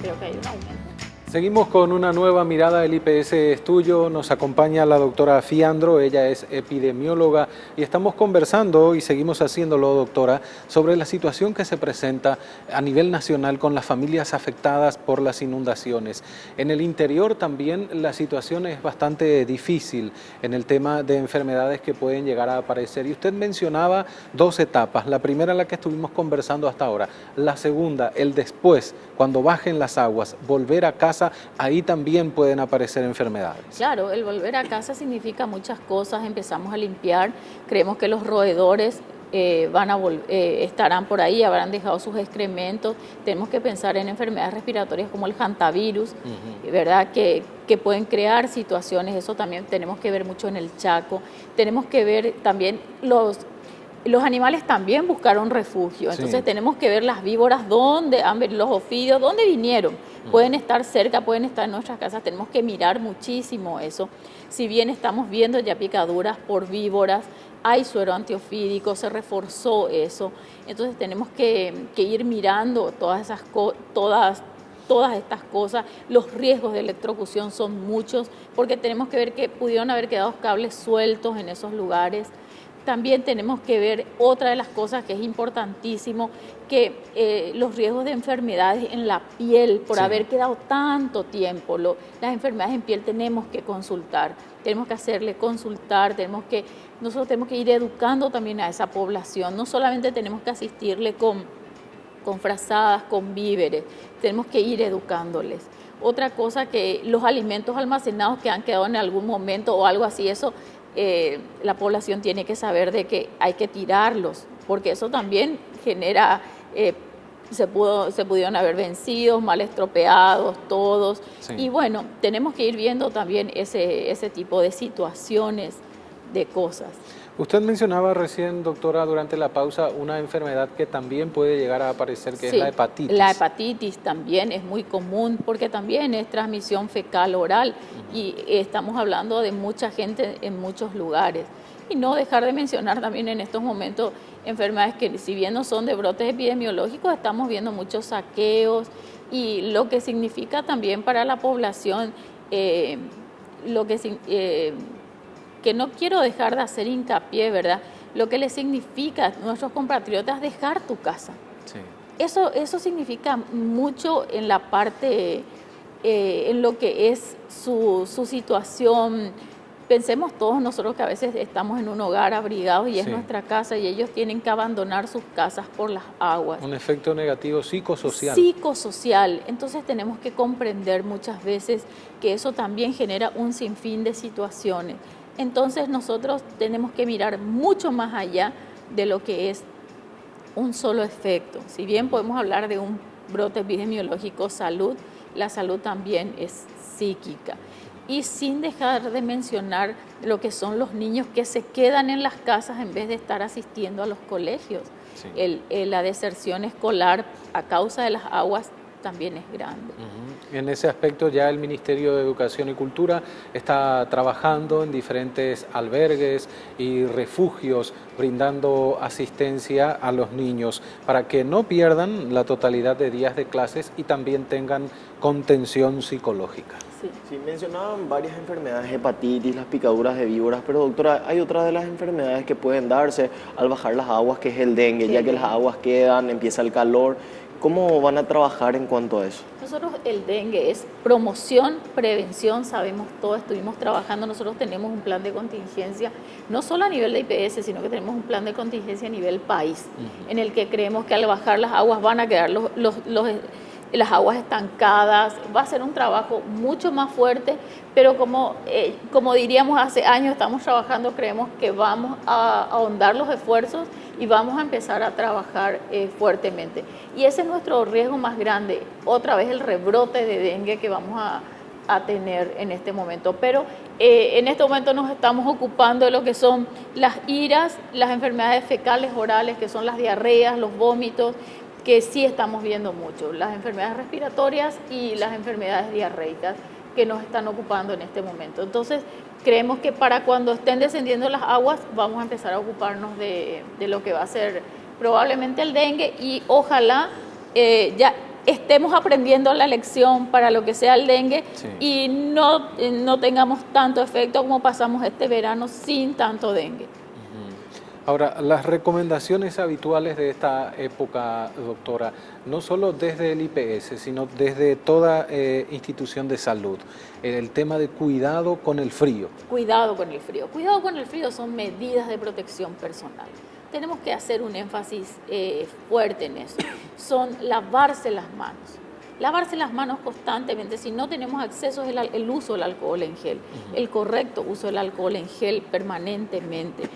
creo que hay un aumento. Seguimos con una nueva mirada. El IPS es tuyo. Nos acompaña la doctora Fiandro, ella es epidemióloga y estamos conversando, y seguimos haciéndolo, doctora, sobre la situación que se presenta a nivel nacional con las familias afectadas por las inundaciones. En el interior también la situación es bastante difícil en el tema de enfermedades que pueden llegar a aparecer. Y usted mencionaba dos etapas. La primera, la que estuvimos conversando hasta ahora. La segunda, el después, cuando bajen las aguas, volver a casa. Ahí también pueden aparecer enfermedades. Claro, el volver a casa significa muchas cosas. Empezamos a limpiar, creemos que los roedores estarán por ahí, habrán dejado sus excrementos. Tenemos que pensar en enfermedades respiratorias como el hantavirus, ¿verdad? Que pueden crear situaciones. Eso también tenemos que ver mucho en el Chaco. Tenemos que ver también los animales también buscaron refugio, entonces sí, tenemos que ver las víboras, dónde han venido, los ofidios, dónde vinieron. Pueden estar cerca, pueden estar en nuestras casas, tenemos que mirar muchísimo eso. Si bien estamos viendo ya picaduras por víboras, hay suero antiofídico, se reforzó eso, entonces tenemos que ir mirando todas estas cosas. Los riesgos de electrocución son muchos, porque tenemos que ver que pudieron haber quedado cables sueltos en esos lugares. También tenemos que ver otra de las cosas que es importantísimo, que los riesgos de enfermedades en la piel, por haber quedado tanto tiempo. Las enfermedades en piel tenemos que consultar, tenemos que hacerle consultar, nosotros tenemos que ir educando también a esa población. No solamente tenemos que asistirle con frazadas, con víveres, tenemos que ir educándoles. Otra cosa, que los alimentos almacenados que han quedado en algún momento o algo así, eso la población tiene que saber de que hay que tirarlos, porque eso también genera, se pudieron haber vencido, mal estropeados, todos. Sí. Y bueno, tenemos que ir viendo también ese tipo de situaciones, de cosas. Usted mencionaba recién, doctora, durante la pausa, una enfermedad que también puede llegar a aparecer, que es la hepatitis. La hepatitis también es muy común, porque también es transmisión fecal oral, y estamos hablando de mucha gente en muchos lugares. Y no dejar de mencionar también en estos momentos enfermedades que, si bien no son de brotes epidemiológicos, estamos viendo muchos saqueos, y lo que significa también para la población, que no quiero dejar de hacer hincapié, ¿verdad? Lo que le significa a nuestros compatriotas dejar tu casa. Sí. Eso significa mucho en la parte, en lo que es su situación. Pensemos todos nosotros que a veces estamos en un hogar abrigados y es nuestra casa, y ellos tienen que abandonar sus casas por las aguas. Un efecto negativo psicosocial. Psicosocial. Entonces tenemos que comprender muchas veces que eso también genera un sinfín de situaciones. Entonces nosotros tenemos que mirar mucho más allá de lo que es un solo efecto. Si bien podemos hablar de un brote epidemiológico, la salud también es psíquica. Y sin dejar de mencionar lo que son los niños que se quedan en las casas en vez de estar asistiendo a los colegios. Sí. La deserción escolar a causa de las aguas también es grande. En ese aspecto ya el Ministerio de Educación y Cultura está trabajando en diferentes albergues y refugios, brindando asistencia a los niños para que no pierdan la totalidad de días de clases y también tengan contención psicológica. Sí, mencionaban varias enfermedades, hepatitis, las picaduras de víboras, pero doctora, hay otras de las enfermedades que pueden darse al bajar las aguas, que es el dengue, ya que las aguas quedan, empieza el calor. ¿Cómo van a trabajar en cuanto a eso? Nosotros, el dengue es promoción, prevención, sabemos todo, estuvimos trabajando, nosotros tenemos un plan de contingencia, no solo a nivel de IPS, sino que tenemos un plan de contingencia a nivel país, en el que creemos que al bajar las aguas van a quedar las aguas estancadas. Va a ser un trabajo mucho más fuerte, pero como diríamos hace años, estamos trabajando, creemos que vamos a ahondar los esfuerzos y vamos a empezar a trabajar fuertemente. Y ese es nuestro riesgo más grande, otra vez el rebrote de dengue que vamos a tener en este momento. Pero en este momento nos estamos ocupando de lo que son las IRAS, las enfermedades fecales orales, que son las diarreas, los vómitos, que sí estamos viendo mucho, las enfermedades respiratorias y las enfermedades diarreicas que nos están ocupando en este momento. Entonces, creemos que para cuando estén descendiendo las aguas, vamos a empezar a ocuparnos de lo que va a ser probablemente el dengue, y ojalá ya estemos aprendiendo la lección para lo que sea el dengue Sí. y no tengamos tanto efecto como pasamos este verano sin tanto dengue. Ahora, las recomendaciones habituales de esta época, doctora, no solo desde el IPS, sino desde toda institución de salud, el tema de cuidado con el frío. Cuidado con el frío. Cuidado con el frío son medidas de protección personal. Tenemos que hacer un énfasis fuerte en eso. Son lavarse las manos. Lavarse las manos constantemente. Si no tenemos acceso el uso del alcohol en gel, el correcto uso del alcohol en gel permanentemente.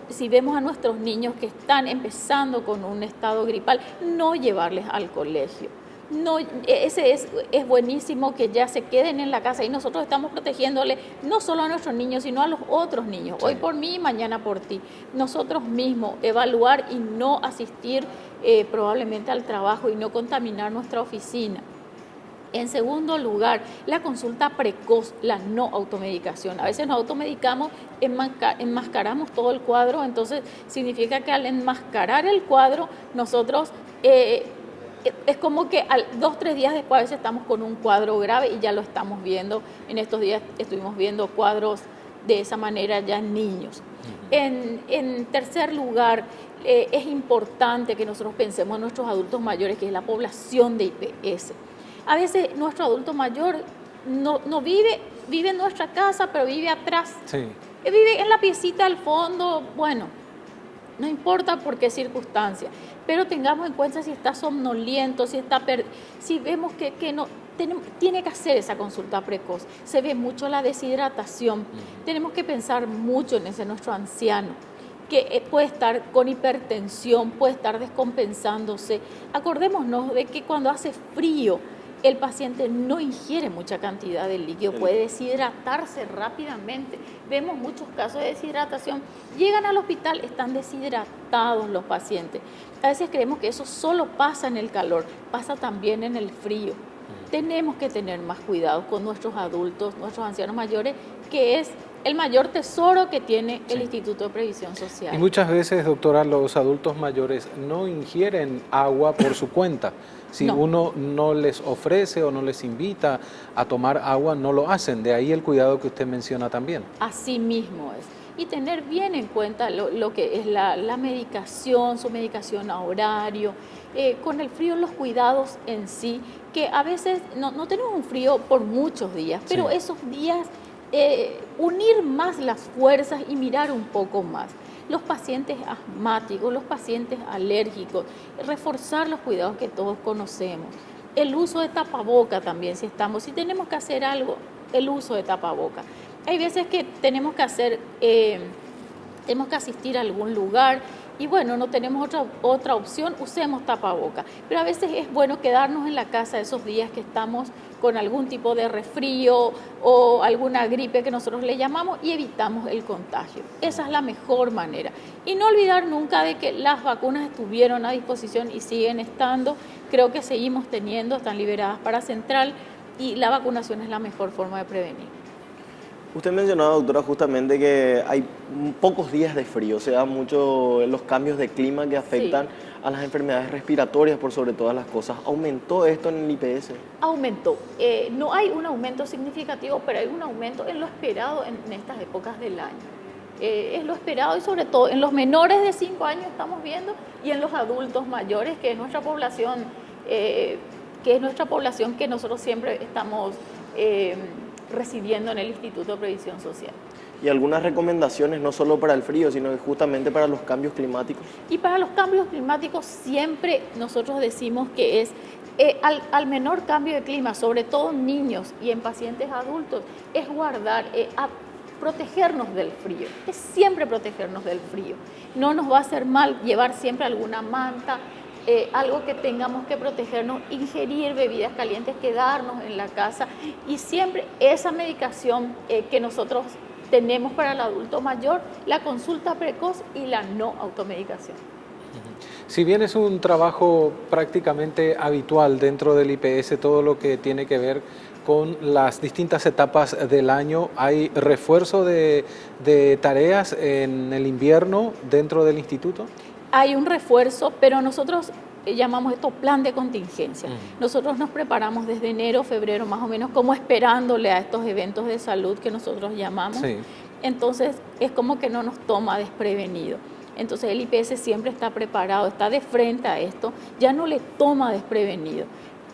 Si vemos a nuestros niños que están empezando con un estado gripal, no llevarles al colegio. No, es buenísimo que ya se queden en la casa y nosotros estamos protegiéndole no solo a nuestros niños, sino a los otros niños. Sí. Hoy por mí, mañana por ti. Nosotros mismos evaluar y no asistir probablemente al trabajo y no contaminar nuestra oficina. En segundo lugar, la consulta precoz, la no automedicación. A veces nos automedicamos, enmascaramos todo el cuadro, entonces significa que al enmascarar el cuadro, nosotros es como que 2-3 días después a veces estamos con un cuadro grave y ya lo estamos viendo. En estos días estuvimos viendo cuadros de esa manera ya en niños. En tercer lugar, es importante que nosotros pensemos en nuestros adultos mayores, que es la población de IPS. A veces nuestro adulto mayor no vive en nuestra casa, pero vive atrás. Sí. Vive en la piecita al fondo, bueno, no importa por qué circunstancia, pero tengamos en cuenta si está somnoliento, si vemos que no tiene que hacer esa consulta precoz. Se ve mucho la deshidratación. Tenemos que pensar mucho en ese nuestro anciano, que puede estar con hipertensión, puede estar descompensándose. Acordémonos de que cuando hace frío, el paciente no ingiere mucha cantidad de líquido, puede deshidratarse rápidamente. Vemos muchos casos de deshidratación. Llegan al hospital, están deshidratados los pacientes. A veces creemos que eso solo pasa en el calor, pasa también en el frío. Tenemos que tener más cuidado con nuestros adultos, nuestros ancianos mayores, que es el mayor tesoro que tiene el Instituto de Previsión Social. Y muchas veces, doctora, los adultos mayores no ingieren agua por su cuenta. Si uno no les ofrece o no les invita a tomar agua, no lo hacen. De ahí el cuidado que usted menciona también. Así mismo es. Y tener bien en cuenta lo que es la medicación, su medicación a horario, con el frío, los cuidados en sí, que a veces no tenemos un frío por muchos días, pero esos días unir más las fuerzas y mirar un poco más. Los pacientes asmáticos, los pacientes alérgicos, reforzar los cuidados que todos conocemos. El uso de tapaboca también, si tenemos que hacer algo, el uso de tapaboca. Hay veces que tenemos que asistir a algún lugar y bueno, no tenemos otra opción, usemos tapaboca. Pero a veces es bueno quedarnos en la casa esos días que estamos con algún tipo de resfrío o alguna gripe que nosotros le llamamos y evitamos el contagio. Esa es la mejor manera. Y no olvidar nunca de que las vacunas estuvieron a disposición y siguen estando. Creo que seguimos teniendo, están liberadas para Central y la vacunación es la mejor forma de prevenir. Usted mencionaba, doctora, justamente que hay pocos días de frío, se dan mucho los cambios de clima que afectan a las enfermedades respiratorias por sobre todas las cosas. ¿Aumentó esto en el IPS? Aumentó. No hay un aumento significativo, pero hay un aumento en lo esperado en estas épocas del año. Es lo esperado y sobre todo en los menores de 5 años estamos viendo y en los adultos mayores, que es nuestra población, que nosotros siempre estamos recibiendo en el Instituto de Previsión Social. ¿Y algunas recomendaciones no solo para el frío, sino justamente para los cambios climáticos? Y para los cambios climáticos siempre nosotros decimos que es al menor cambio de clima, sobre todo en niños y en pacientes adultos, es protegernos del frío, es siempre protegernos del frío. No nos va a hacer mal llevar siempre alguna manta, algo que tengamos que protegernos, ingerir bebidas calientes, quedarnos en la casa y siempre esa medicación que nosotros tenemos para el adulto mayor, la consulta precoz y la no automedicación. Si bien es un trabajo prácticamente habitual dentro del IPS, todo lo que tiene que ver con las distintas etapas del año, ¿hay refuerzo de tareas en el invierno dentro del instituto? Hay un refuerzo, pero nosotros llamamos esto plan de contingencia. Nosotros nos preparamos desde enero, febrero más o menos, como esperándole a estos eventos de salud que nosotros llamamos. Sí. Entonces es como que no nos toma desprevenido. Entonces el IPS siempre está preparado, está de frente a esto, ya no le toma desprevenido,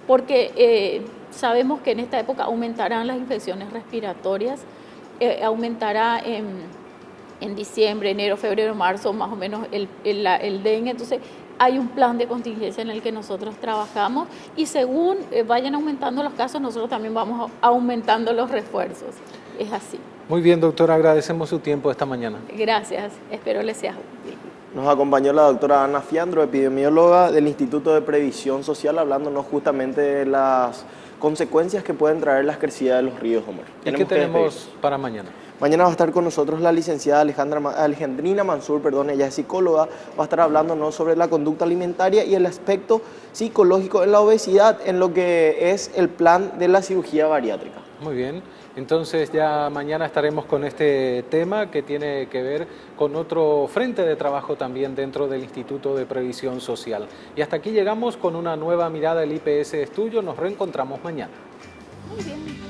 porque sabemos que en esta época aumentarán las infecciones respiratorias, aumentará en diciembre, enero, febrero, marzo, más o menos el dengue. Entonces hay un plan de contingencia en el que nosotros trabajamos y según vayan aumentando los casos, nosotros también vamos aumentando los refuerzos. Es así. Muy bien, doctora, agradecemos su tiempo esta mañana. Gracias, espero les sea útil. Nos acompañó la doctora Ana Fiandro, epidemióloga del Instituto de Previsión Social, hablándonos justamente de las consecuencias que pueden traer las crecidas de los ríos, Omar. ¿Y qué tenemos para mañana? Mañana va a estar con nosotros la licenciada Alejandrina Mansur, ella es psicóloga, va a estar hablándonos sobre la conducta alimentaria y el aspecto psicológico en la obesidad, en lo que es el plan de la cirugía bariátrica. Muy bien, entonces ya mañana estaremos con este tema que tiene que ver con otro frente de trabajo también dentro del Instituto de Previsión Social. Y hasta aquí llegamos con una nueva mirada del IPS Estudio, nos reencontramos mañana. Muy bien.